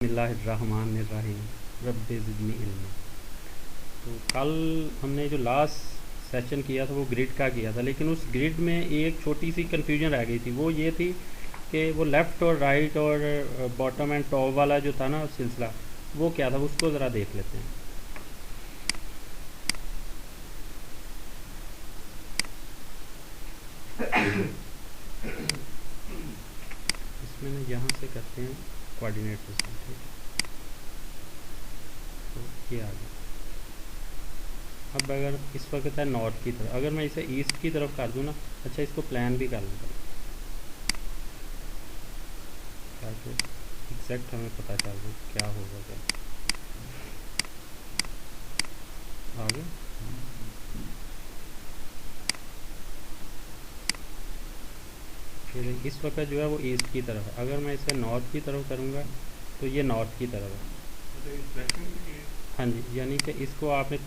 बिस्मिल्लाहिर्रहमानिर्रहीम रब्बि ज़िदनी इल्मा। तो कल हमने जो लास्ट सेशन किया था वो ग्रिड का किया था, लेकिन उस ग्रिड में एक छोटी सी कन्फ्यूजन रह गई थी। वो ये थी कि वो लेफ़्ट और राइट और बॉटम एंड टॉप वाला जो था ना सिलसिला, वो क्या था, उसको ज़रा देख लेते हैं। इसमें ना यहाँ से करते हैं कोऑर्डिनेट सिस्टम, ठीक है। तो ये आ गया। अब अगर इस वक्त है नॉर्थ की तरफ, अगर मैं इसे ईस्ट की तरफ कर दूँ ना, अच्छा इसको प्लान भी कर लूँ ताकि एग्जैक्ट हमें पता चल जाए क्या होगा। क्या आगे फिर इस वक्त जो है वो ईस्ट की तरफ है। अगर मैं इसे नॉर्थ की तरफ करूँगा तो ये नॉर्थ की तरफ है। हाँ जी, यानी कि इसको आपने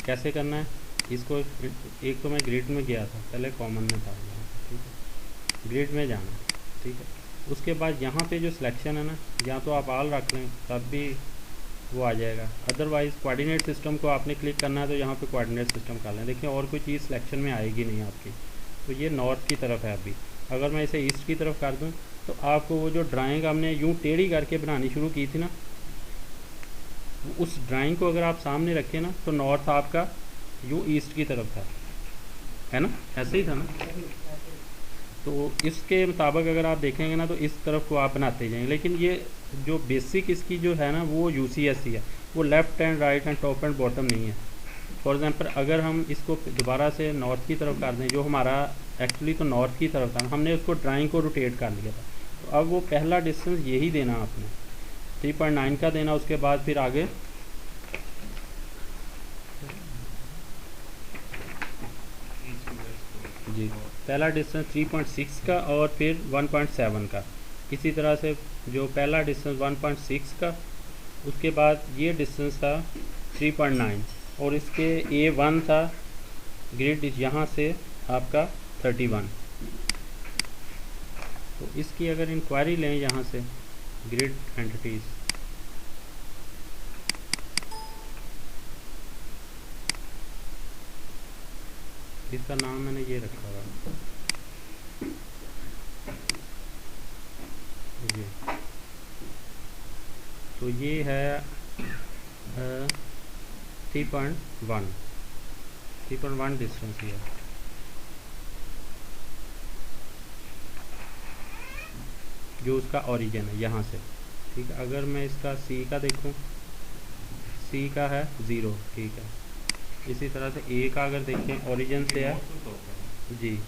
कैसे करना है, इसको एक तो मैं ग्रिड में गया था, पहले कॉमन में था यहाँ पे, ठीक है। ग्रिड में जाना है, ठीक है। उसके बाद यहाँ पे जो सिलेक्शन है ना, या तो आप आल रख लें तब भी वो आ जाएगा, अदरवाइज़ कोऑर्डिनेट सिस्टम को आपने क्लिक करना है तो यहाँ पे कोऑर्डिनेट सिस्टम कर लें। देखिए और कोई चीज़ सिलेक्शन में आएगी नहीं आपकी। तो ये नॉर्थ की तरफ है अभी। अगर मैं इसे ईस्ट की तरफ कर दूँ तो आपको वो जो ड्राइंग हमने यूँ टेढ़ी करके बनानी शुरू की थी ना, उस ड्राइंग को अगर आप सामने रखें ना तो नॉर्थ आपका यूँ ईस्ट की तरफ था, है ना, ऐसे ही था ना। तो इसके मुताबिक अगर आप देखेंगे ना तो इस तरफ को आप बनाते जाएंगे। लेकिन ये जो बेसिक इसकी जो है ना वो यूसीएस ही है, वो left and right and top and bottom नहीं है। फॉर एग्जांपल अगर हम इसको दोबारा से नॉर्थ की तरफ कर दें, जो हमारा एक्चुअली तो नॉर्थ की तरफ था, हमने उसको ड्राइंग को रोटेट कर लिया था। तो अब वो पहला डिस्टेंस यही देना आपने 3.9 का देना। उसके बाद फिर आगे जी पहला डिस्टेंस 3.6 का और फिर 1.7 का। इसी तरह से जो पहला डिस्टेंस 1.6 का, उसके बाद ये डिस्टेंस था 3.9 और इसके A1 था ग्रिड यहाँ से आपका 31। तो इसकी अगर इंक्वायरी लें यहाँ से ग्रिड एंटिटीज़, इसका नाम मैंने ये रखा हुआ ये। तो ये है 3.1 डिस्टेंस ही है। जो उसका ओरिजिन है यहाँ से, ठीक है। अगर मैं इसका सी का देखूँ, सी का है 0, ठीक है। इसी तरह से ए का अगर देखें ओरिजिन से है जी,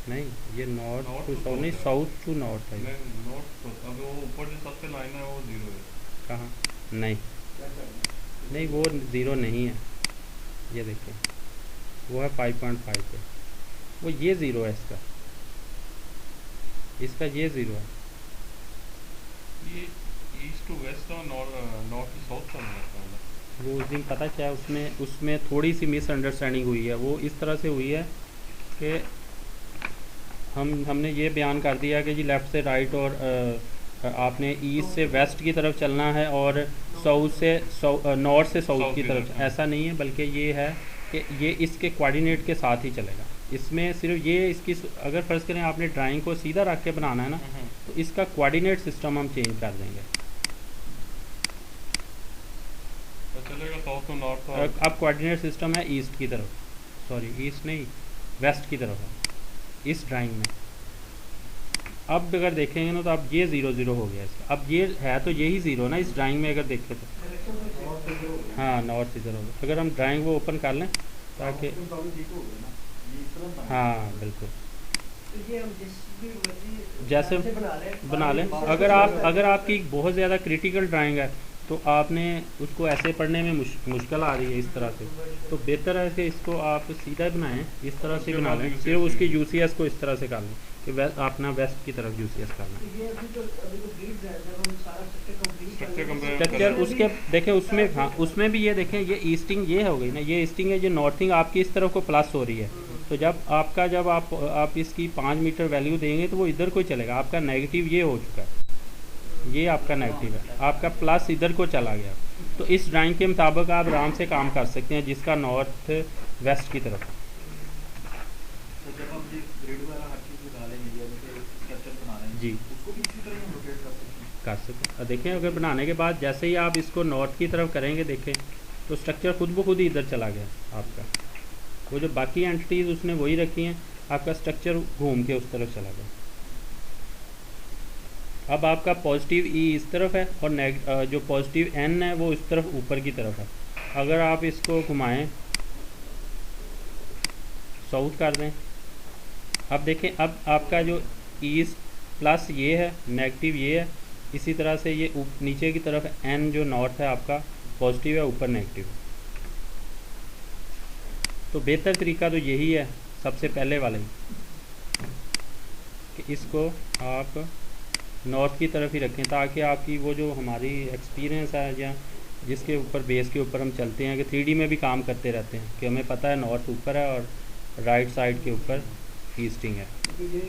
नहीं ये नॉर्थ टू साउथ नहीं, साउथ टू नॉर्थ है। वो ऊपर जो सबसे लाइन है वो 0 है। कहाँ? नहीं नहीं, वो 0 नहीं है। ये देखें वो है 5.5 पे, वो ये 0 है इसका ये 0 है। ये ईस्ट टू वेस्ट और नॉर्थ टू साउथ चल रहा है। वो उस दिन पता क्या है, उसमें थोड़ी सी मिसअंडरस्टैंडिंग हुई है। वो इस तरह से हुई है कि हमने ये बयान कर दिया कि जी लेफ़्ट से राइट और आपने ईस्ट से वेस्ट की तरफ चलना है और साउथ से नॉर्थ से साउथ की तरफ। ऐसा नहीं है, बल्कि ये है कि ये इसके कोऑर्डिनेट के साथ ही चलेगा। इसमें सिर्फ ये इसकी अगर फ़र्ज़ करें आपने ड्राइंग को सीधा रख के बनाना है ना, तो इसका कोऑर्डिनेट सिस्टम हम चेंज कर देंगे। तो चलेगा साउथ टू नॉर्थ। अब कोऑर्डिनेट सिस्टम है ईस्ट की तरफ, सॉरी ईस्ट नहीं वेस्ट की तरफ है इस ड्राइंग में। अब अगर देखेंगे ना तो अब ये 0 0 हो गया इसका। अब ये है तो यही 0 ना इस ड्राइंग में अगर देखें तो, हाँ नॉर्थ इधर होगा। अगर हम ड्राइंग वो ओपन कर लें ताकि, हाँ बिल्कुल जैसे बना लें। अगर आपकी बहुत ज़्यादा क्रिटिकल ड्राइंग है तो आपने उसको ऐसे पढ़ने में मुश्किल आ रही है इस तरह से, तो बेहतर है कि इसको आप सीधा बनाएं, इस तरह से बना लें। फिर उसकी यूसीएस को इस तरह से कर लें कि अपना वेस्ट की तरफ यूसीएस करना स्ट्रक्चर। उसके देखें उसमें, हाँ उसमें भी ये देखें, ये ईस्टिंग ये हो गई ना, ये ईस्टिंग है, ये नॉर्थिंग आपकी इस तरफ को प्लस हो रही है, तो जब आप इसकी 5 मीटर वैल्यू देंगे तो वो इधर को चलेगा। आपका नेगेटिव ये हो चुका है, ये आपका नेगेटिव है, आपका प्लस इधर को चला गया। तो इस ड्राइंग के मुताबिक आप आराम से काम कर सकते हैं, जिसका नॉर्थ वेस्ट की तरफ। तो जब हम ये ग्रिड वाला हर चीज़ बना लेंगे या जैसे स्ट्रक्चर बना रहे हैं जी उसको भी इसी तरह हम रोटेट कर सकते हैं। कर सकते हैं। देखें, अगर बनाने के बाद जैसे ही आप इसको नॉर्थ की तरफ करेंगे, देखें तो स्ट्रक्चर खुद ब खुद ही इधर चला गया आपका। वो जो बाकी एंटिटीज़ उसने वही रखी हैं, आपका स्ट्रक्चर घूम के उस तरफ चला गया। अब आपका पॉजिटिव ई इस तरफ है और जो पॉजिटिव एन है वो इस तरफ ऊपर की तरफ है। अगर आप इसको घुमाएं, साउथ कर दें, अब देखें, अब आपका जो ईस्ट प्लस ये है, नेगेटिव ये है, इसी तरह से ये नीचे की तरफ एन जो नॉर्थ है आपका पॉजिटिव है, ऊपर नेगेटिव है। तो बेहतर तरीका तो यही है, सबसे पहले वाला ही, कि इसको आप नॉर्थ की तरफ ही रखें, ताकि आपकी वो जो हमारी एक्सपीरियंस है या जिसके ऊपर बेस के ऊपर हम चलते हैं, कि 3D में भी काम करते रहते हैं, कि हमें पता है नॉर्थ ऊपर है और राइट साइड के ऊपर ईस्टिंग है। तो ये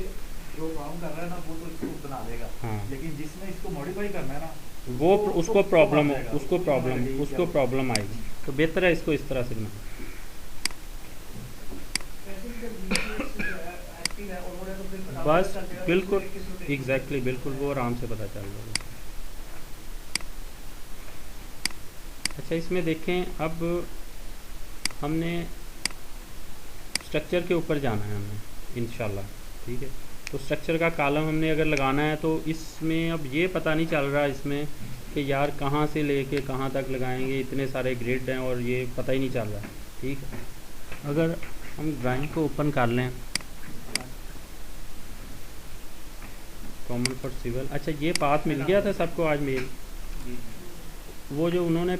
जो काम कर रहा है ना वो तो इसको बना देगा, हाँ, लेकिन जिसने इसको मॉडिफाई करना है ना वो उसको प्रॉब्लम आएगा, उसको प्रॉब्लम आएगी। तो बेहतर है इसको इस तरह से बनाना। बस बिल्कुल एग्जैक्टली, बिल्कुल वो आराम से पता चल जाएगा। अच्छा, इसमें देखें, अब हमने स्ट्रक्चर के ऊपर जाना है हमें इंशाल्लाह, ठीक है। तो स्ट्रक्चर का कॉलम हमने अगर लगाना है तो इसमें अब ये पता नहीं चल रहा इसमें कि यार कहाँ से लेके कहाँ तक लगाएंगे, इतने सारे ग्रिड हैं और ये पता ही नहीं चल रहा है, ठीक है। अगर हम ड्राइंग को ओपन कर लें, कॉमन फॉर सिविल, अच्छा ये पाथ मिल गया था सबको आज मेल, वो जो उन्होंने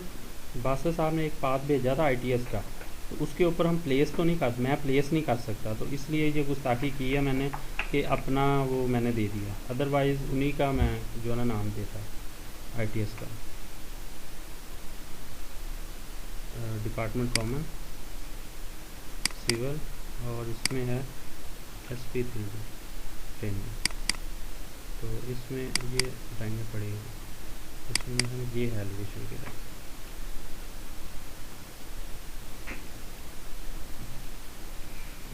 बासर साहब ने एक पाथ भेजा था ITS का, तो उसके ऊपर हम प्लेस तो नहीं कर, मैं प्लेस नहीं कर सकता, तो इसलिए ये गुस्ताखी की है मैंने कि अपना वो मैंने दे दिया, अदरवाइज़ उन्हीं का मैं जो ना नाम देता ITS का, डिपार्टमेंट कॉमन सिविल, और इसमें है SP3 ट्रेनिंग। तो इसमें ये लाइनें पड़ेगी, इसमें हम ये है एलिवेशन के लिए।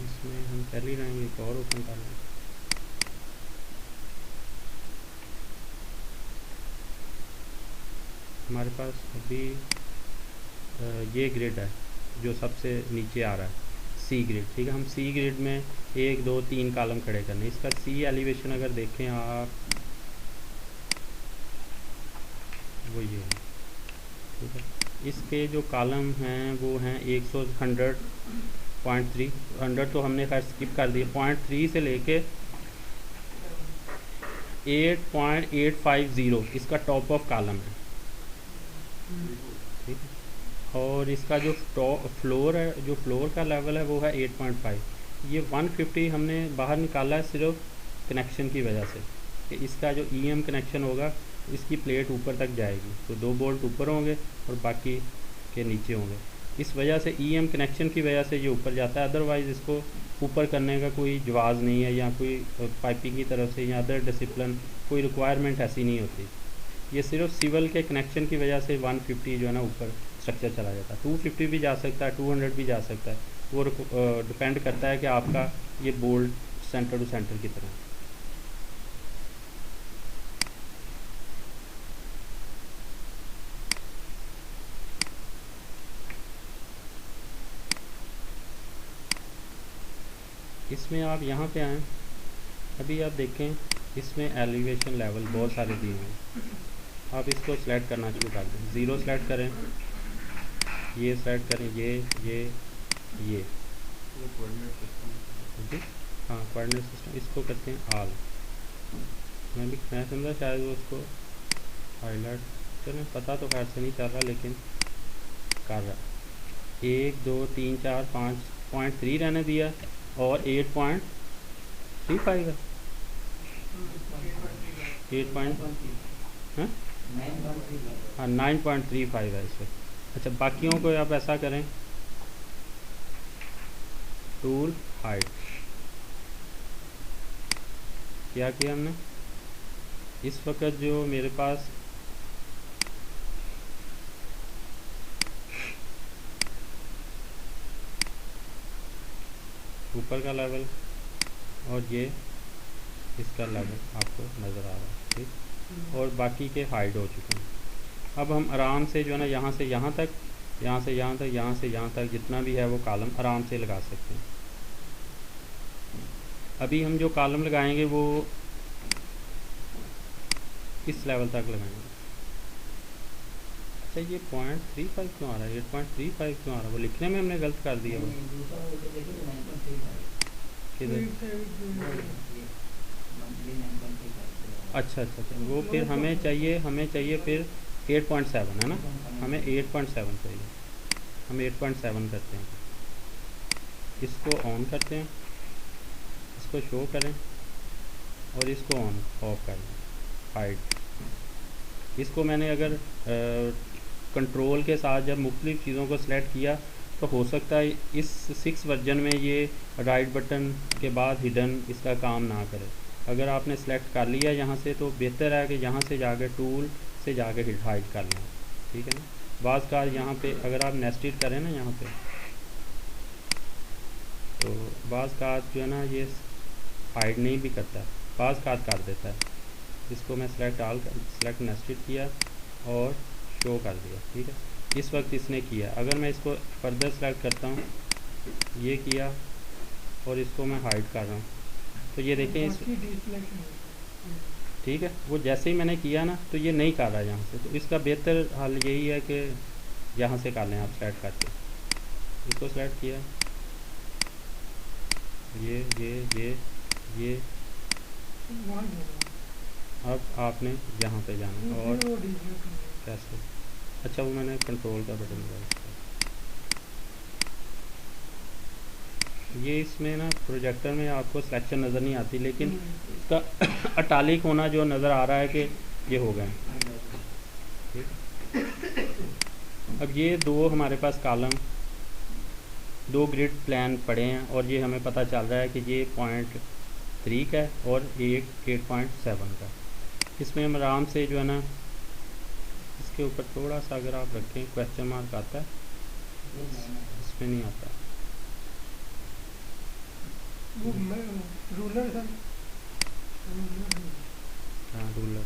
इसमें हम पहली लाइन एक और ओपन कर लें, हमारे पास अभी ये ग्रिड है जो सबसे नीचे आ रहा है, C ग्रिड, ठीक है। हम C ग्रिड में 1 2 3 कॉलम खड़े करने। इसका C एलिवेशन अगर देखें आप, वो ये है, ठीक है। इसके जो कॉलम हैं वो हैं 100.3, 100 तो हमने खैर स्किप कर दिया, 0.3 से लेके 8.850 इसका टॉप ऑफ कॉलम है, ठीक है। और इसका जो फ्लोर है, जो फ्लोर का लेवल है वो है 8.5। ये 150 हमने बाहर निकाला है सिर्फ कनेक्शन की वजह से, कि इसका जो EM कनेक्शन होगा इसकी प्लेट ऊपर तक जाएगी, तो 2 बोल्ट ऊपर होंगे और बाकी के नीचे होंगे। इस वजह से EM कनेक्शन की वजह से ये ऊपर जाता है, अदरवाइज़ इसको ऊपर करने का कोई जवाज़ नहीं है, या कोई पाइपिंग की तरफ से या अदर डिसिप्लिन कोई रिक्वायरमेंट ऐसी नहीं होती। ये सिर्फ सिविल के कनेक्शन की वजह से 150 जो है ना ऊपर स्ट्रक्चर चला जाता है। 250 भी जा सकता है, 200 भी जा सकता है, वो डिपेंड करता है कि आपका ये बोल्ट सेंटर टू सेंटर की तरह। इसमें आप यहाँ पे आएँ, अभी आप देखें इसमें एलिवेशन लेवल बहुत सारे दिए हैं, आप इसको सिलेक्ट करना शुरू कर दें। 0 सेलेक्ट करें, ये सेलेक्ट करें, ये जी हाँ, कोऑर्डिनेट सिस्टम, इसको करते हैं ऑल। मैं समझा शायद वो उसको हाईलाइट, चलें पता तो खैर से नहीं चल रहा, लेकिन कर रहा। 1 2 3 4 5.3 रहने दिया और 8.35 है, 9.35 है इससे। अच्छा, बाकियों को आप ऐसा करें, टूल हाइड, क्या किया हमने, इस वक्त जो मेरे पास ऊपर का लेवल और ये इसका लेवल आपको नज़र आ रहा है, ठीक, और बाकी के हाइड हो चुके हैं। अब हम आराम से जो है ना यहाँ से यहाँ तक, यहाँ से यहाँ तक, यहाँ से यहाँ तक जितना भी है वो कॉलम आराम से लगा सकते हैं। अभी हम जो कॉलम लगाएंगे वो इस लेवल तक लगाएंगे। अच्छा ये 0.35 क्यों आ रहा है, 8.35 क्यों आ रहा है, वो लिखने में हमने गलत कर दिया वो किधर। अच्छा अच्छा अच्छा, वो फिर हमें चाहिए फिर 8.7 है ना, हमें 8.7 चाहिए, हम 8.7 करते हैं। इसको ऑन करते हैं, इसको शो करें और इसको ऑन ऑफ कर दें, हाइड। इसको मैंने अगर कंट्रोल के साथ जब मुख्तलिफ़ चीज़ों को सिलेक्ट किया तो हो सकता है इस 6 वर्जन में ये राइट बटन के बाद हिडन इसका काम ना करे। अगर आपने सेलेक्ट कर लिया यहाँ से तो बेहतर है कि यहाँ से जाकर टूल से जाकर हाइड कर लें, ठीक है ना। बाज़ का यहाँ पे अगर आप नेस्टेड करें ना यहाँ पे, तो बाज़ का जो है ना ये हाइड नहीं भी करता है, बाज़ का कर देता है। इसको मैं सेलेक्ट नेस्टेड किया और शो कर दिया, ठीक है, इस वक्त इसने किया। अगर मैं इसको फर्दर सेलेक्ट करता हूँ, ये किया और इसको मैं हाइड कर रहा हूँ, तो ये देखें इस, ठीक है, वो जैसे ही मैंने किया ना तो ये नहीं कर रहा है यहाँ से। तो इसका बेहतर हल यही है कि यहाँ से कर लें आप सेलेक्ट करके, इसको सेलेक्ट किया, ये अब आपने यहाँ पे जाना और कैसे, अच्छा वो मैंने कंट्रोल का बटन दबाया। ये इसमें ना प्रोजेक्टर में आपको सिलेक्शन नज़र नहीं आती, लेकिन इसका अटालिक होना जो नज़र आ रहा है कि ये हो गए। अब ये दो हमारे पास कॉलम, दो ग्रिड प्लान पड़े हैं और ये हमें पता चल रहा है कि ये 0.3 का है और एक 8.7 का। इसमें हम आराम से जो है ना इसके ऊपर थोड़ा सा अगर आप रखें, क्वेश्चन मार्क आता है, इसमें नहीं आता। रूलर सर, हाँ रूलर,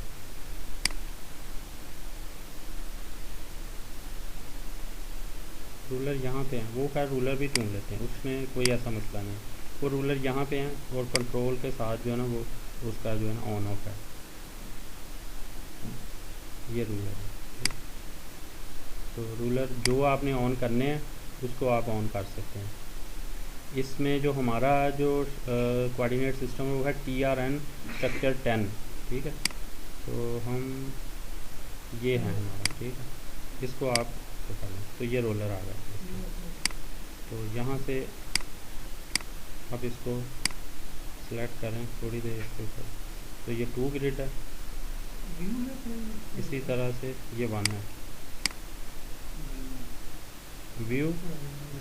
रूलर यहाँ पे हैं, वो खैर रूलर भी चुन लेते हैं, उसमें कोई ऐसा मसला नहीं। वो रूलर यहाँ पे हैं और कंट्रोल के साथ जो है ना वो उसका जो है ना ऑन ऑफ है, ये रूलर है। तो रूलर जो आपने ऑन करने हैं उसको आप ऑन कर सकते हैं। इसमें जो हमारा जो कोऑर्डिनेट सिस्टम है वो है TRN स्ट्रक्चर 10, ठीक है। तो हम ये हैं हमारा, ठीक है, इसको आप कर लें तो ये रोलर आ गया। तो यहाँ से आप इसको सेलेक्ट करें, थोड़ी देर इसके ऊपर, तो ये 2 ग्रिड है, इसी तरह से ये 1 है, व्यू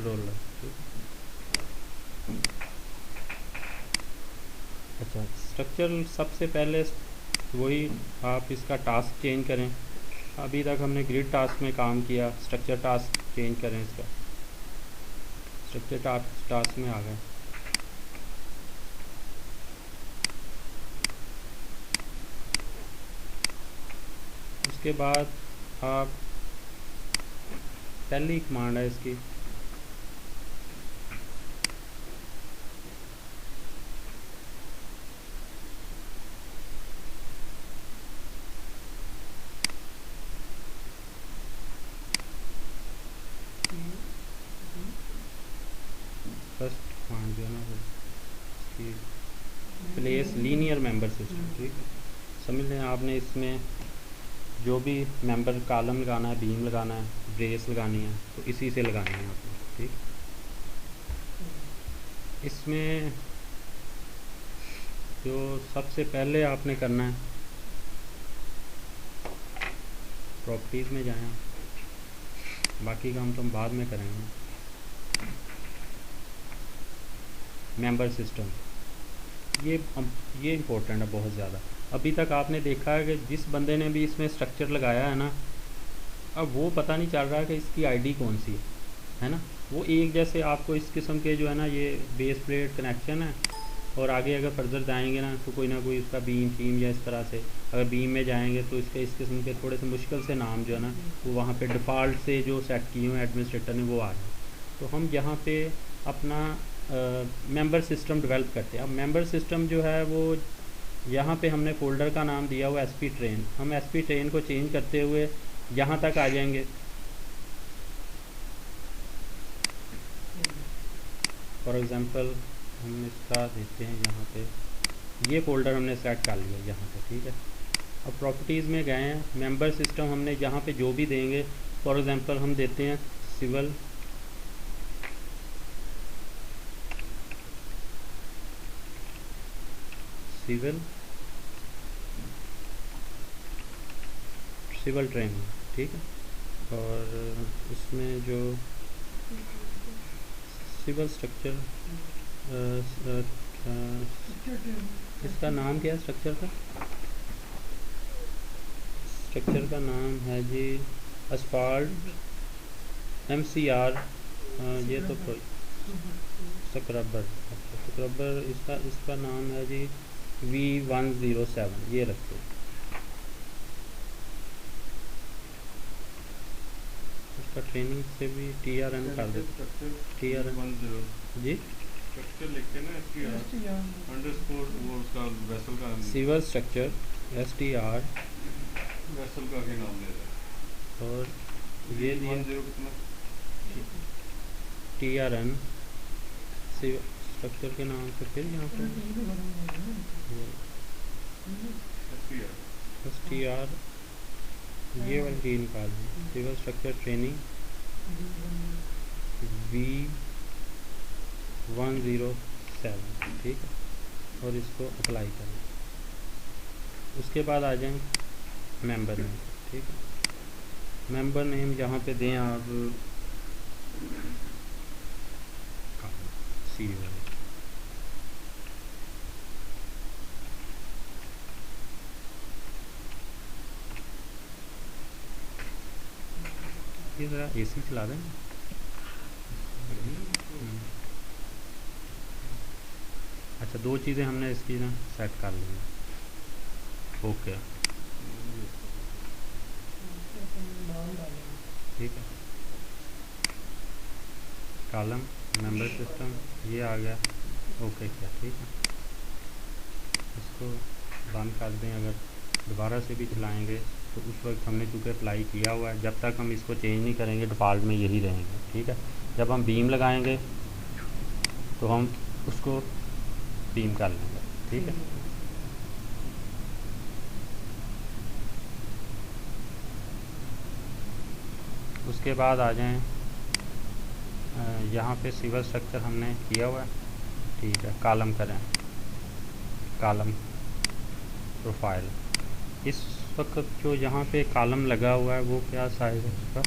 रोलर। अच्छा स्ट्रक्चर सबसे पहले वही आप इसका टास्क चेंज करें। अभी तक हमने ग्रिड टास्क में काम किया, स्ट्रक्चर टास्क चेंज करें, इसका स्ट्रक्चर टास्क में आ गए। उसके बाद आप पहली कमांड है इसकी, फर्स्ट कमांड जो है ना वो इसकी प्लेस लीनियर मेंबर सिस्टम, ठीक है। समझ लें आपने इसमें जो भी मेंबर कॉलम लगाना है, बीम लगाना है, ब्रेस लगानी है, तो इसी से लगानी है आपने, ठीक। इसमें जो सबसे पहले आपने करना है, प्रॉपर्टीज़ में जाएं, बाकी काम तो हम बाद में करेंगे। मेंबर सिस्टम, ये इम्पोर्टेंट है बहुत ज़्यादा। अभी तक आपने देखा है कि जिस बंदे ने भी इसमें स्ट्रक्चर लगाया है ना, अब वो पता नहीं चल रहा कि इसकी आईडी कौन सी है ना। वो एक जैसे आपको इस किस्म के जो है ना ये बेस प्लेट कनेक्शन है, और आगे अगर फर्दर जाएंगे ना तो कोई ना कोई उसका बीम टीम या इस तरह से, अगर बीम में जाएंगे तो इसके इस किस्म के थोड़े से मुश्किल से नाम जो है ना वो वहाँ पे डिफ़ॉल्ट से जो सेट किए हुए एडमिनिस्ट्रेटर ने वो आ रहे हैं। तो हम यहाँ पे अपना मेंबर सिस्टम डेवलप करते हैं। अब मेंबर सिस्टम जो है वो यहाँ पे हमने फ़ोल्डर का नाम दिया हुआ SP ट्रेन। हम SP ट्रेन को चेंज करते हुए यहाँ तक आ जाएंगे। फॉर एग्ज़ाम्पल हम इसका देते हैं यहाँ पे, ये फ़ोल्डर हमने सेट कर लिया यहाँ पे, ठीक है। अब प्रॉपर्टीज़ में गए हैं, मेंबर सिस्टम हमने यहाँ पे जो भी देंगे, फॉर एग्ज़ाम्पल हम देते हैं सिविल ट्रेनिंग, ठीक है। और इसमें जो सिविल स्ट्रक्चर, इसका नाम क्या है स्ट्रक्चर का नाम है जी असफाल्ट MCR, ये तो कोई स्क्रबर इसका नाम है जी V107, ये रखते हैं। उसका ट्रेनिंग से भी TRN कर देते, TRN जी स्ट्रक्चर लिख के ना STR वो उसका वेसल का सिविल स्ट्रक्चर STR वेसल का आगे नाम ले रहा है। और ये दिया कितना TRN स्ट्रक्चर के नाम से, फिर यहाँ पर STR ये वाली डी निकाल दी, सिविल स्ट्रक्चर ट्रेनिंग V107, ठीक है। और इसको अप्लाई करें। उसके बाद आ जाएं मेंबर नेम, ठीक है। मेंबर नेम यहाँ पे दें आप CEO, ये ज़रा AC चला दें। अच्छा, दो चीज़ें हमने इसकी ना सेट कर ली हैं। ओके, ठीक है। कॉलम मेंबर सिस्टम ये आ गया, ओके क्या, ठीक है। इसको बंद कर दें। अगर दोबारा से भी चलाएंगे तो उस वक्त हमने चूँकि अप्लाई किया हुआ है, जब तक हम इसको चेंज नहीं करेंगे डिफ़ॉल्ट में यही रहेंगे, ठीक है। जब हम बीम लगाएंगे तो हम उसको बीम कर लेंगे, ठीक है। उसके बाद आ जाएं, यहाँ पे सिविल स्ट्रक्चर हमने किया हुआ है, ठीक है। कॉलम करें, कॉलम प्रोफाइल। इस वक्त जो यहाँ पे कॉलम लगा हुआ है वो क्या साइज़ है उसका,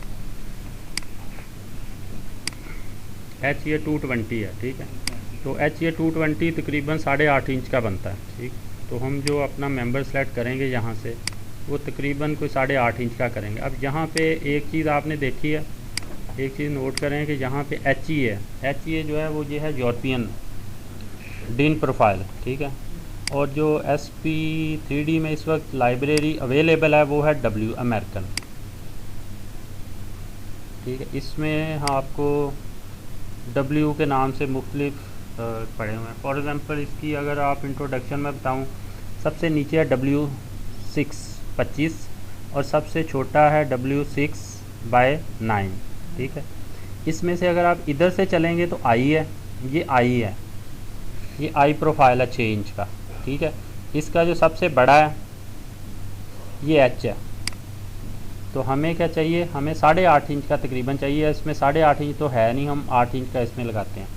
HA 220 है, ठीक है। तो HA 220 तकरीबन 8.5 इंच का बनता है, ठीक। तो हम जो अपना मेंबर सेलेक्ट करेंगे यहाँ से वो तकरीबन कोई 8.5 इंच का करेंगे। अब यहाँ पे एक चीज़ आपने देखी है, एक चीज़ नोट करें कि यहाँ पे HE है, HE जो है वो ये है यूरोपियन डीन प्रोफाइल, ठीक है। और जो SP3D में इस वक्त लाइब्रेरी अवेलेबल है वो है W अमेरिकन, ठीक है। इसमें आपको W के नाम से मुख्तलिफ पड़े हुए हैं। फॉर एग्ज़ाम्पल इसकी अगर आप इंट्रोडक्शन में बताऊं, सबसे नीचे है W625 और सबसे छोटा है W6/9, ठीक है। इसमें से अगर आप इधर से चलेंगे तो I है, ये I है, ये I प्रोफाइल है 6 इंच का, ठीक है। इसका जो सबसे बड़ा है ये H है। तो हमें क्या चाहिए, हमें 8.5 इंच का तकरीबन चाहिए। इसमें 8.5 इंच तो है नहीं, हम 8 इंच का इसमें लगाते हैं,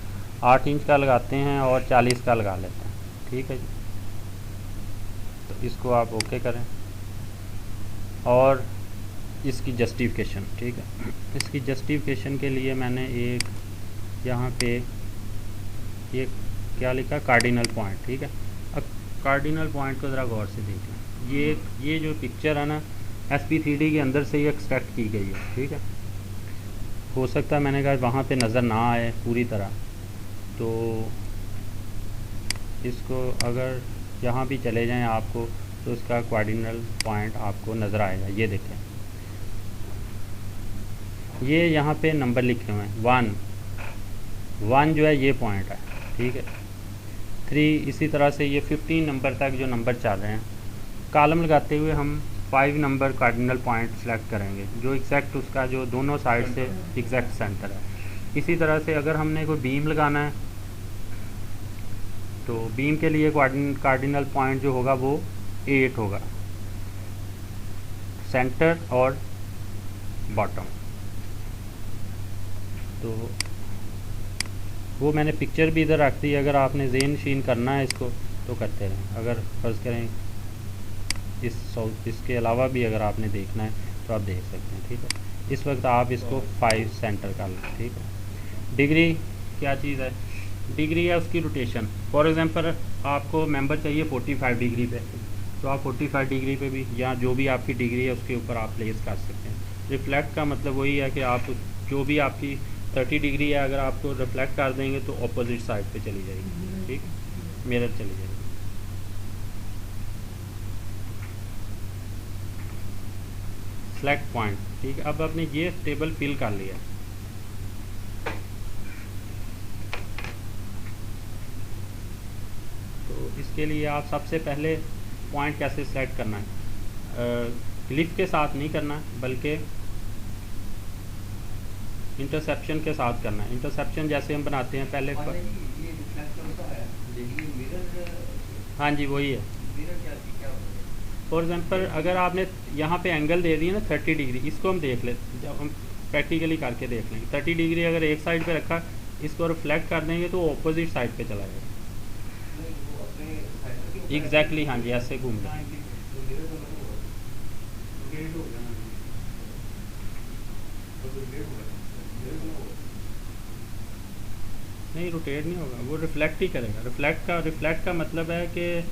8 इंच का लगाते हैं और 40 का लगा लेते हैं, ठीक है जी। तो इसको आप ओके करें और इसकी जस्टिफिकेशन, ठीक है। इसकी जस्टिफिकेशन के लिए मैंने एक यहाँ पे एक क्या लिखा, कार्डिनल पॉइंट। ठीक है, अब कार्डिनल पॉइंट को ज़रा गौर से देख लें। ये जो पिक्चर है ना, SP3D के अंदर से ही एक्सट्रैक्ट की गई है। ठीक है, हो सकता है मैंने कहा वहाँ पे नज़र ना आए पूरी तरह, तो इसको अगर यहाँ भी चले जाएं आपको तो इसका कार्डिनल पॉइंट आपको नज़र आएगा। ये देखें, ये यहाँ पे नंबर लिखे हुए हैं, 1 जो है ये पॉइंट है। ठीक है, 3, इसी तरह से ये 15 नंबर तक जो नंबर चल रहे हैं, कॉलम लगाते हुए हम 5 नंबर कार्डिनल पॉइंट सेलेक्ट करेंगे जो एग्जैक्ट उसका जो दोनों साइड से एग्जैक्ट सेंटर है। इसी तरह से अगर हमने कोई बीम लगाना है तो बीम के लिए कार्डिनल पॉइंट जो होगा वो 8 होगा, सेंटर और बॉटम। तो वो मैंने पिक्चर भी इधर रख दी, अगर आपने ज़ेन नशीन करना है इसको तो करते रहें। अगर फर्ज़ करें इसके अलावा भी अगर आपने देखना है तो आप देख सकते हैं। ठीक है, इस वक्त आप इसको 5 सेंटर कर लें। ठीक है, डिग्री क्या चीज़ है, डिग्री है उसकी रोटेशन। फॉर एग्जांपल आपको मेंबर चाहिए 45 डिग्री पे, तो आप 45 डिग्री पे भी या जो भी आपकी डिग्री है उसके ऊपर आप प्लेस कर सकते हैं। रिफ्लेक्ट का मतलब वही है कि आप जो भी आपकी 30 डिग्री है, अगर आपको रिफ्लेक्ट कर देंगे तो अपोजिट साइड पे चली जाएगी। ठीक, मिरर चली जाएगी। Select point. ठीक है, अब आपने ये टेबल फिल कर लिया। तो इसके लिए आप सबसे पहले पॉइंट कैसे सेलेक्ट करना है, ग्लिफ के साथ नहीं करना बल्कि इंटरसेप्शन के साथ करना है। इंटरसेप्शन जैसे हम बनाते हैं पहले हाँ जी वही है। फॉर एग्जांपल अगर आपने यहाँ पे एंगल दे दिया ना 30 डिग्री, इसको हम देख लें, जब हम प्रैक्टिकली करके देख लेंगे। 30 डिग्री अगर एक साइड पे रखा, इसको रिफ्लेक्ट कर देंगे तो ऑपोजिट साइड पे चला जाएगा। एग्जैक्टली हाँ जी, ऐसे घूम जाए। नहीं रोटेट नहीं होगा, वो रिफ्लेक्ट ही करेगा। रिफ्लेक्ट का मतलब है कि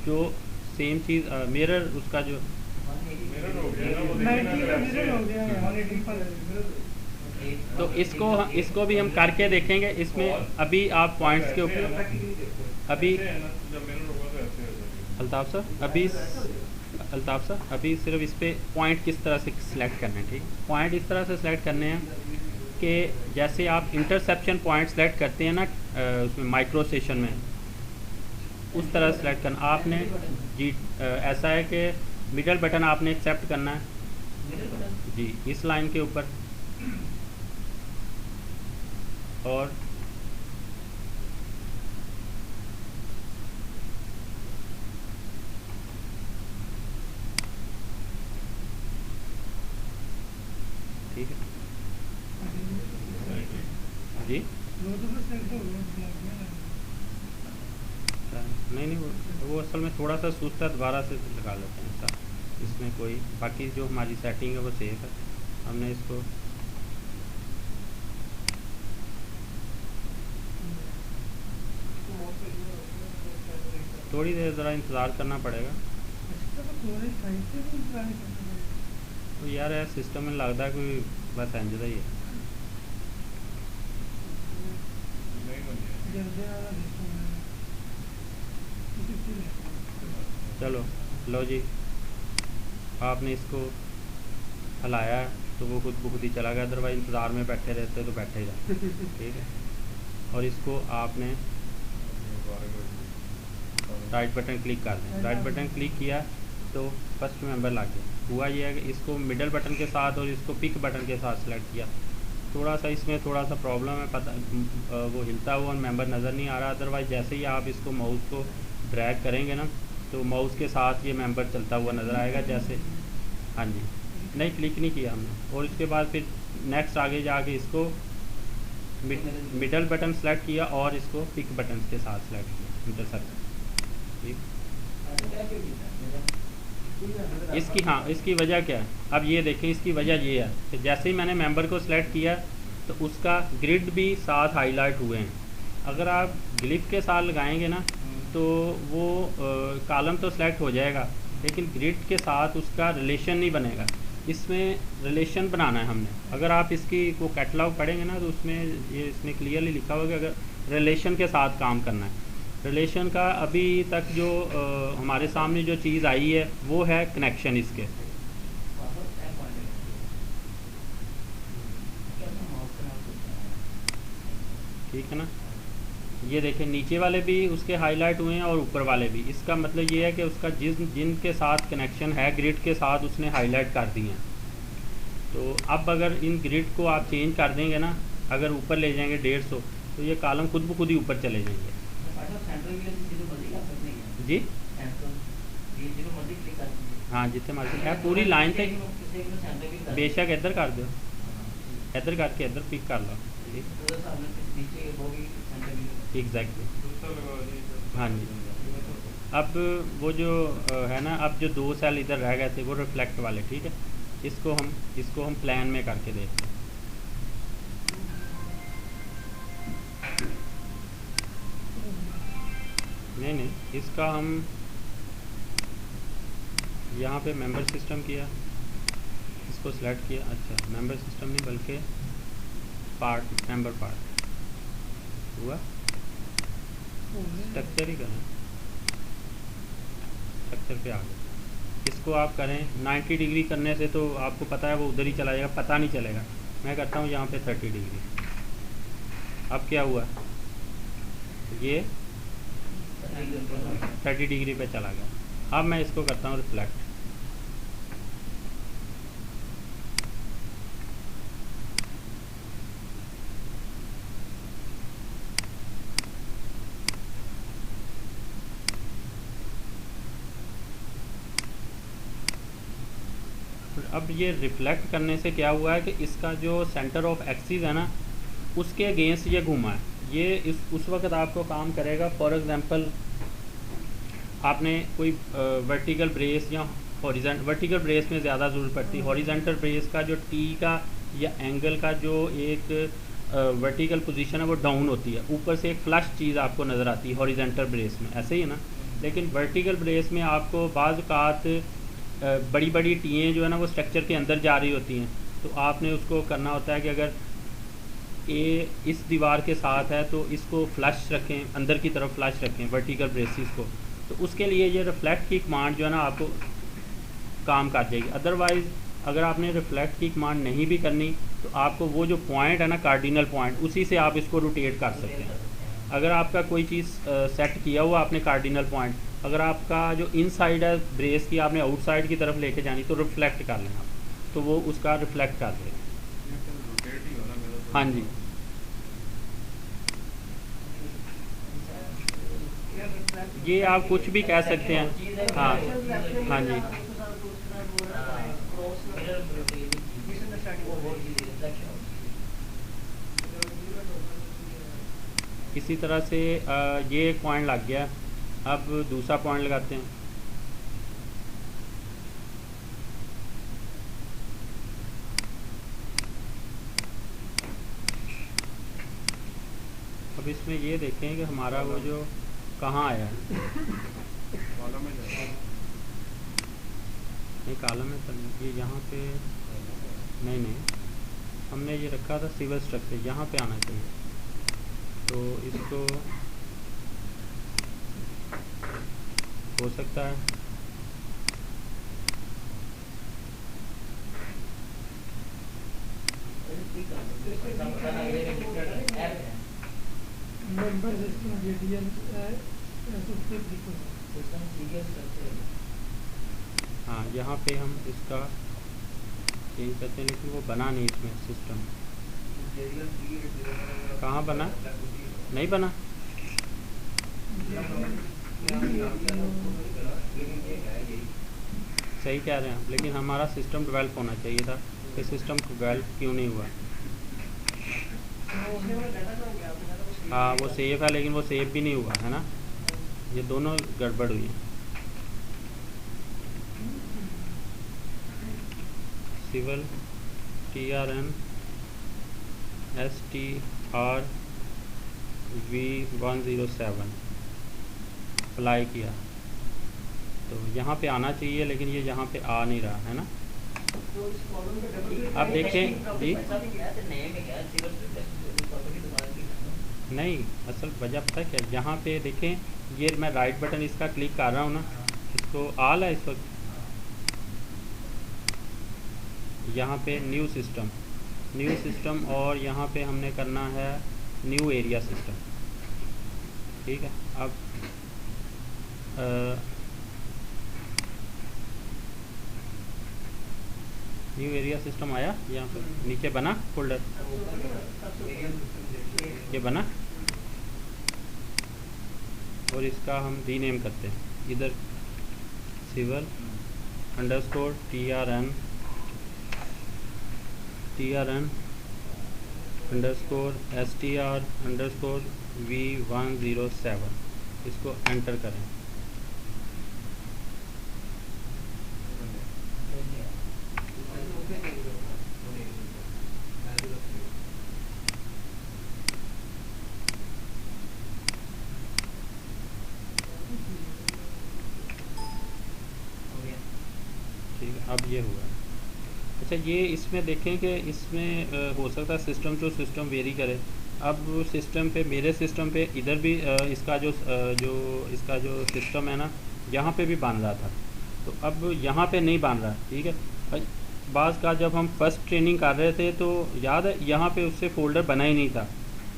जो सेम चीज़ मिरर उसका जो तो इसको भी हम करके देखेंगे। इसमें अभी आप पॉइंट्स के ऊपर अभी अल्ताफ़ सर अभी सिर्फ इस पे पॉइंट किस तरह से सिलेक्ट करना है। ठीक, पॉइंट इस तरह से सिलेक्ट करने हैं कि जैसे आप इंटरसेप्शन पॉइंट सेलेक्ट करते हैं ना उसमें माइक्रो स्टेशन में, उस तरह सेलेक्ट करना आपने। जी ऐसा है कि मिडल बटन आपने एक्सेप्ट करना है जी इस लाइन के ऊपर, और ठीक है जी नहीं वो असल में थोड़ा सा सुस्त है, दोबारा से लगा लेते हैं सर। इसमें कोई बाकी जो हमारी सेटिंग है वो सेफ है। हमने इसको थोड़ी देर ज़रा इंतज़ार करना पड़ेगा। तो यार है सिस्टम में लगता है कोई बस इंज दा ही है। चलो लो जी, आपने इसको हिलाया तो वो खुद ब खुद ही चला गया, अदरवाइज इंतज़ार में बैठे रहते तो बैठे ही रहते। ठीक है, और इसको आपने राइट बटन क्लिक कर दें। राइट बटन क्लिक किया तो फर्स्ट मेंबर लग गया। हुआ ये है कि इसको मिडल बटन के साथ और इसको पिक बटन के साथ सेलेक्ट किया। थोड़ा सा इसमें थोड़ा सा प्रॉब्लम है, पता वो हिलता हुआ मेंबर नज़र नहीं आ रहा। अदरवाइज जैसे ही आप इसको माउस को ड्रैग करेंगे ना तो माउस के साथ ये मेंबर चलता हुआ नज़र आएगा। जैसे हाँ जी, नहीं क्लिक नहीं किया हमने। और इसके बाद फिर नेक्स्ट आगे जाके इसको मिडल बटन सेलेक्ट किया और इसको पिक बटन के साथ सेलेक्ट किया इंटरसेप्ट। इसकी वजह क्या है, अब ये देखें। इसकी वजह ये है कि जैसे ही मैंने मेंबर को सिलेक्ट किया तो उसका ग्रिड भी साथ हाईलाइट हुए हैं। अगर आप ग्लिफ के साथ लगाएंगे ना तो वो कॉलम तो सेलेक्ट हो जाएगा, लेकिन ग्रिड के साथ उसका रिलेशन नहीं बनेगा। इसमें रिलेशन बनाना है हमने। अगर आप इसकी वो कैटलॉग पढ़ेंगे ना तो उसमें ये इसमें क्लियरली लिखा होगा अगर रिलेशन के साथ काम करना है। रिलेशन का अभी तक जो हमारे सामने जो चीज़ आई है वो है कनेक्शन इसके। ठीक है ना, ये देखें नीचे वाले भी उसके हाईलाइट हुए हैं और ऊपर वाले भी। इसका मतलब ये है कि उसका जिनके साथ कनेक्शन है ग्रिड के साथ उसने हाईलाइट कर दिए हैं। तो अब अगर इन ग्रिड को आप चेंज कर देंगे ना, अगर ऊपर ले जाएंगे 150 तो ये कॉलम खुद ब खुद ही ऊपर चले जाएंगे। जी हाँ, जितने मर्जी है पूरी लाइन से बेशक इधर कर दो, इधर करके इधर पिक कर लो। एग्जैक्टली हाँ जी। अब वो जो है ना, अब जो 2 सेल इधर रह गए थे वो रिफ्लेक्ट वाले, ठीक है, इसको हम प्लान में करके देखते हैं। नहीं, इसका हम यहाँ पे मेंबर सिस्टम किया, इसको सिलेक्ट किया। अच्छा, मेंबर सिस्टम नहीं बल्कि पार्ट, मेंबर पार्ट हुआ, स्ट्रक्चर ही करना, स्ट्रक्चर पे आ गए। इसको आप करें 90 डिग्री करने से तो आपको पता है वो उधर ही चला जाएगा, पता नहीं चलेगा। मैं करता हूँ यहाँ पे 30 डिग्री। अब क्या हुआ, ये 30 डिग्री पे चला गया। अब मैं इसको करता हूँ रिफ्लेक्ट। अब ये रिफ्लेक्ट करने से क्या हुआ है कि इसका जो सेंटर ऑफ एक्सिस है ना उसके अगेंस्ट ये घूमा है। ये उस वक्त आपको काम करेगा। फॉर एग्जांपल आपने कोई वर्टिकल ब्रेस या वर्टिकल ब्रेस में ज़्यादा ज़रूरत पड़ती है। हॉरिजॉन्टल ब्रेस का जो टी का या एंगल का जो एक वर्टिकल पोजीशन है वो डाउन होती है, ऊपर से एक फ्लश चीज़ आपको नज़र आती है हॉरिजॉन्टल ब्रेस में, ऐसे ही है ना। लेकिन वर्टिकल ब्रेस में आपको बाज़ औक़ात बड़ी बड़ी टीएँ जो है ना वो स्ट्रक्चर के अंदर जा रही होती हैं, तो आपने उसको करना होता है कि अगर ए इस दीवार के साथ है तो इसको फ्लश रखें, अंदर की तरफ फ्लश रखें वर्टिकल ब्रेसिस को। तो उसके लिए ये रिफ्लेक्ट की कमांड जो है ना आपको काम कर जाएगी। अदरवाइज़ अगर आपने रिफ्लेक्ट की कमांड नहीं भी करनी तो आपको वो जो पॉइंट है ना कार्डिनल पॉइंट, उसी से आप इसको रोटेट कर सकते हैं। अगर आपका कोई चीज़ सेट किया हुआ आपने कार्डिनल पॉइंट, अगर आपका जो इनसाइड है ब्रेस की आपने आउटसाइड की तरफ लेके जानी तो रिफ्लेक्ट कर लेना, तो वो उसका रिफ्लेक्ट कर देगा। हाँ जी, ये आप कुछ भी कह सकते हैं। हाँ हाँ जी, इसी तरह से ये एक पॉइंट लग गया। अब दूसरा पॉइंट लगाते हैं। अब इसमें ये देखें कि हमारा वो जो कहाँ आया है, नहीं कॉलम में तो नहीं, ये यहाँ पे नहीं, हमने ये रखा था सिविल स्ट्रक्चर, यहाँ पे आना चाहिए। तो इसको हो सकता है हाँ, यहाँ पे हम इसका चेंज करते हैं, लेकिन वो बना नहीं इसमें सिस्टम। कहाँ बना, नहीं बना। सही कह रहे हैं आप, लेकिन हमारा सिस्टम डेवलप होना चाहिए था कि सिस्टम डेवलप क्यों नहीं हुआ। हाँ वो सेफ है, लेकिन वो सेफ भी नहीं हुआ है ना, ये दोनों गड़बड़ हुई है। Civil TRN STR V107 apply किया तो यहाँ पे आना चाहिए, लेकिन ये यहाँ पे आ नहीं रहा है ना। आप देखें जी, नहीं असल वजह पता है क्या, यहाँ पे देखें ये मैं राइट बटन इसका क्लिक कर रहा हूँ ना, इसको आल है इस वक्त, यहाँ पे न्यू सिस्टम और यहाँ पे हमने करना है न्यू एरिया सिस्टम। ठीक है, अब न्यू एरिया सिस्टम आया, यहाँ पे नीचे बना फोल्डर, ये बना, और इसका हम रीनेम करते हैं इधर civil underscore TRN underscore STR underscore V107, इसको एंटर करें। ठीक है, अब ये हुआ। अच्छा, ये इसमें देखें कि इसमें हो सकता है सिस्टम वेरी करे। अब सिस्टम पे, मेरे सिस्टम पे इधर भी इसका जो इसका जो सिस्टम है ना, यहाँ पे भी बन रहा था, तो अब यहाँ पे नहीं बन रहा। ठीक है, बाज़ का जब हम फर्स्ट ट्रेनिंग कर रहे थे तो याद है यहाँ पे उससे फ़ोल्डर बना ही नहीं था,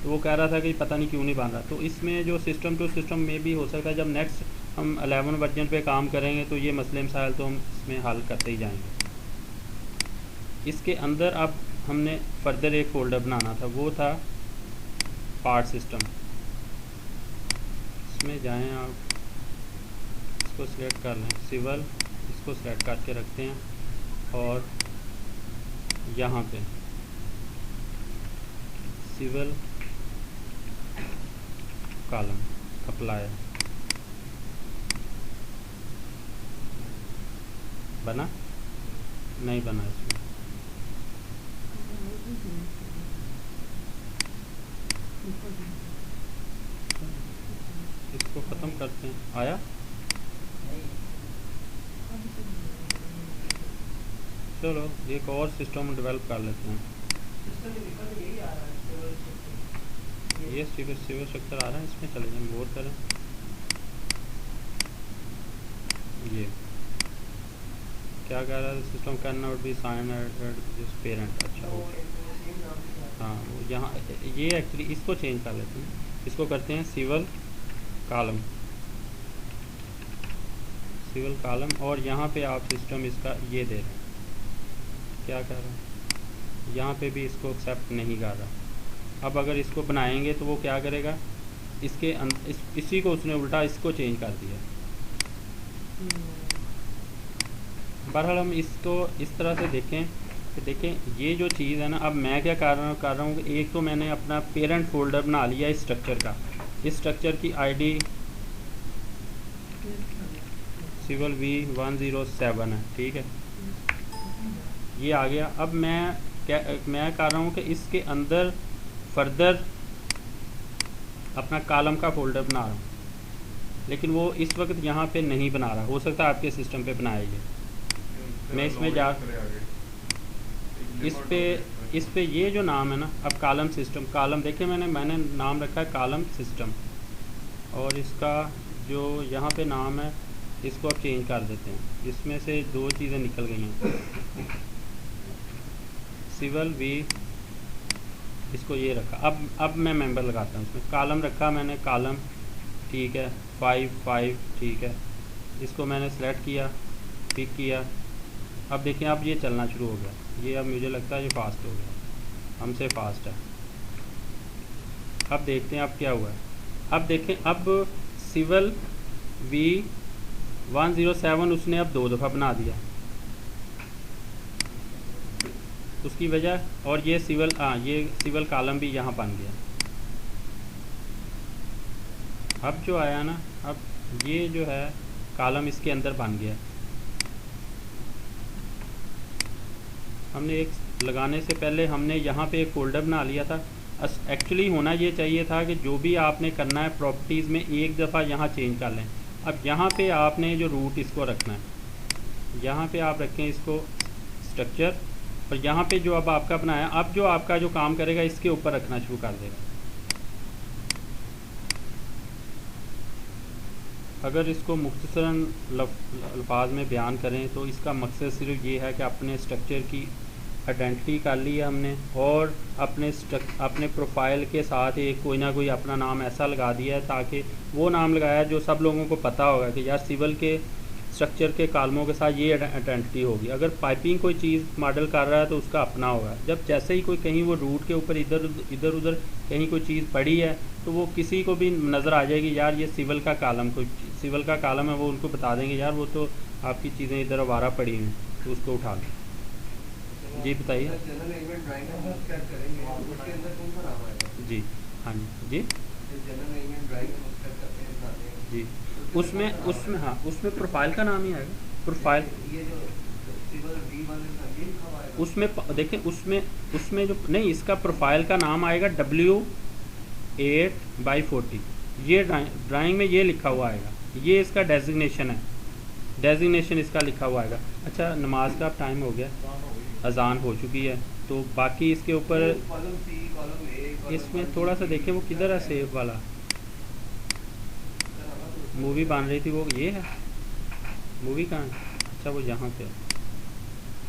तो वो कह रहा था कि पता नहीं क्यों नहीं बन रहा। तो इसमें जो सिस्टम टू सिस्टम में भी हो सकता है, जब नेक्स्ट हम 11 वर्जन पे काम करेंगे तो ये मसले मसाइल तो हम इसमें हल करते ही जाएंगे। इसके अंदर अब हमने फर्दर एक फ़ोल्डर बनाना था, वो था पार्ट सिस्टम। इसमें जाएं आप, इसको सिलेक्ट कर लें, सिविल, इसको सिलेक्ट करके रखते हैं, और यहाँ पे सिविल कॉलम अप्लाई, बना नहीं बना, इसमें इसको ख़त्म करते हैं। आया, चलो एक और सिस्टम डेवलप कर लेते हैं। ये सिविल स्ट्रक्चर आ रहा है, इसमें चले जाएं, बोर करें। ये क्या कह रहा है, system cannot be sign this parent. अच्छा ओके, हाँ यहाँ ये एक्चुअली इसको चेंज कर लेते हैं, इसको करते हैं सिविल कॉलम, और यहाँ पे आप सिस्टम इसका ये दे रहे हैं, क्या कर रहा है, यहाँ पे भी इसको एक्सेप्ट नहीं कर रहा। अब अगर इसको बनाएंगे तो वो क्या करेगा, इसके इसी को उसने उल्टा इसको चेंज कर दिया। बहरहाल हम इसको इस तरह से देखें कि देखें ये जो चीज़ है ना, अब मैं क्या कर रहा हूँ कि एक तो मैंने अपना पेरेंट फोल्डर बना लिया इस स्ट्रक्चर का, इस स्ट्रक्चर की आईडी सिविल V107 है। ठीक है, ये आ गया। अब मैं कर रहा हूँ कि इसके अंदर फर्दर अपना कॉलम का फोल्डर बना रहा हूँ, लेकिन वो इस वक्त यहाँ पे नहीं बना रहा। हो सकता है आपके सिस्टम पे बनाए ये। मैं इसमें जा इस पे ये जो नाम है ना, अब कॉलम सिस्टम, कॉलम देखिए मैंने नाम रखा है कॉलम सिस्टम, और इसका जो यहाँ पे नाम है इसको अब चेंज कर देते हैं। इसमें से दो चीज़ें निकल गई हैं, सिविल V, इसको ये रखा। अब मैं मेंबर लगाता हूँ, इसमें कॉलम रखा मैंने, कॉलम, ठीक है, 5 ठीक है, इसको मैंने सेलेक्ट किया, पिक किया। अब देखें, अब ये चलना शुरू हो गया, ये अब मुझे लगता है ये फास्ट हो गया, हमसे फास्ट है। अब देखते हैं अब क्या हुआ है। अब देखें, अब सिविल V107 उसने अब 2 दफ़ा बना दिया, उसकी वजह, और ये सिविल कॉलम भी यहाँ बन गया। अब जो आया ना, अब ये जो है कॉलम इसके अंदर बन गया। हमने एक लगाने से पहले हमने यहाँ पे एक फ़ोल्डर बना लिया था। एक्चुअली होना ये चाहिए था कि जो भी आपने करना है प्रॉपर्टीज़ में एक दफ़ा यहाँ चेंज कर लें। अब यहाँ पे आपने जो रूट इसको रखना है, यहाँ पे आप रखें इसको स्ट्रक्चर, और यहाँ पे जो अब आपका बनाया, अब जो आपका जो काम करेगा इसके ऊपर रखना शुरू कर देगा। अगर इसको मुख्तसरन अल्फाज में बयान करें तो इसका मकसद सिर्फ ये है कि अपने स्ट्रक्चर की आइडेंटिटी कर ली है हमने, और अपने प्रोफाइल के साथ एक कोई ना कोई अपना नाम ऐसा लगा दिया है ताकि वो नाम लगाया जो सब लोगों को पता होगा कि यार सिविल के स्ट्रक्चर के कालमों के साथ ये आइडेंटिटी होगी। अगर पाइपिंग कोई चीज़ मॉडल कर रहा है तो उसका अपना होगा। जब जैसे ही कोई कहीं वो रूट के ऊपर इधर उधर कहीं कोई चीज़ पड़ी है तो वो किसी को भी नज़र आ जाएगी, यार ये सिविल का कालम, कोई सिविल का कालम है, वो उनको बता देंगे यार वो तो आपकी चीज़ें इधर आवारा पड़ी हैं, तो उसको उठा लें। जी बताइए। जी हाँ जी जी उसमें हाँ उसमें प्रोफाइल का नाम ही आएगा। प्रोफाइल उसमें देखें, उसमें जो नहीं, इसका प्रोफाइल का नाम आएगा W8/40। ये ड्राइंग में ये लिखा हुआ आएगा, ये इसका डेजिग्नेशन है, डेजिग्नेशन इसका लिखा हुआ आएगा। अच्छा नमाज का टाइम हो गया, अजान हो चुकी है, तो बाकी इसके ऊपर इसमें थोड़ा सा देखें वो किधर है सेव वाला, मूवी बन रही थी वो ये है मूवी कहाँ है? अच्छा वो यहाँ पे है।